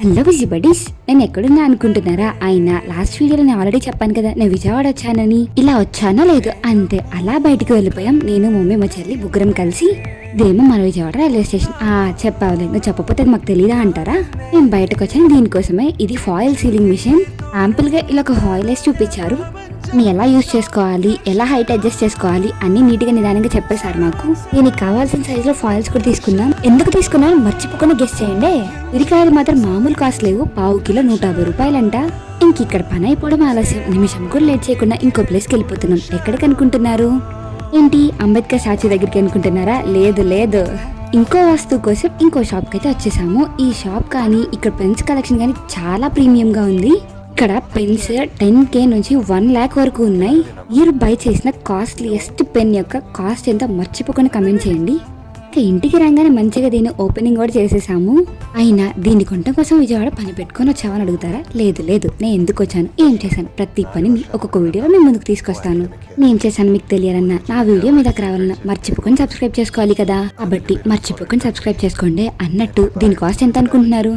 Hello busy buddies, నేను ఎక్కడున్నా అనుకుంటున్నారా? ఆయన లాస్ట్ వీడియోలో నేను ఆల్రెడీ చెప్పాను కదా నేను విజయవాడ వచ్చానని. ఇలా వచ్చానో లేదు అంతే, అలా బయటకు వెళ్ళిపోయాం. నేను మమ్మీ మా చెల్లి ముగ్గురం కలిసి. ఇదేమో మన విజయవాడ రైల్వే స్టేషన్. చెప్పావులే, నువ్వు చెప్పకపోతే మాకు తెలియదా అంటారా? నేను బయటకు వచ్చాను దీనికోసమే. ఇది ఫాయిల్ సీలింగ్ మిషన్. యాంపుల్ గా ఇలా ఒక ఫాయిల్ వేసి చూపించారు. ఎలా యూజ్ చేసుకోవాలి, ఎలా హైట్ అడ్జస్ట్ చేసుకోవాలి అన్ని నీట్ గా నిదానంగా చెప్పేశారు మాకు. దీనికి కావాల్సిన సైజ్ లో ఫాయిల్స్ కూడా తీసుకున్నాం. ఎందుకు తీసుకున్నాను మర్చిపోకుండా గెస్ట్ చేయండి. ఉరికాయలు మాత్రం మామూలు కాస్ట్ లేవు. పావు కిలో 150 రూపాయలంట. ఇంక ఇక్కడ పని అయిపోవడం ఆలస్యం. నిమిషం కూడా లేట్ చేయకుండా ఇంకో ప్లేస్కి వెళ్ళిపోతున్నాం. ఎక్కడికి అనుకుంటున్నారు? ఏంటి, అంబేద్కర్ స్టాచ్యూ దగ్గరికి అనుకుంటున్నారా? లేదు లేదు, ఇంకో వస్తువు కోసం ఇంకో షాప్ కి అయితే వచ్చేసాము. ఈ షాప్ కానీ ఇక్కడ పెన్స్ కలెక్షన్ కానీ చాలా ప్రీమియం గా ఉంది. ఇక్కడ పెన్స్ 10K నుంచి 1 lakh వరకు ఉన్నాయి. మీరు బై చేసిన కాస్ట్లీయెస్ట్ పెన్ యొక్క కాస్ట్ ఎంత మర్చిపోకుండా కమెంట్ చేయండి. ఇంటికి రాగానే మంచిగా దీన్ని ఓపెనింగ్ కూడా చేసేసాము. అయినా దీని కొనడం కోసం విజయవాడ పని పెట్టుకొని వచ్చావని అడుగుతారా? లేదు లేదు, నేను ఎందుకు వచ్చాను, ఏం చేశాను, ప్రతి పనిని ఒక్కొక్క వీడియోలో నేను ముందుకు తీసుకొస్తాను. నేను చేశాను మీకు తెలియాలన్నా, నా వీడియో మీ దగ్గర రావాలన్నా మర్చిపోకుండా సబ్స్క్రైబ్ చేసుకోవాలి కదా. కాబట్టి మర్చిపోకుండా సబ్స్క్రైబ్ చేసుకోండి. అన్నట్టు దీని కాస్ట్ ఎంత అనుకుంటున్నారు?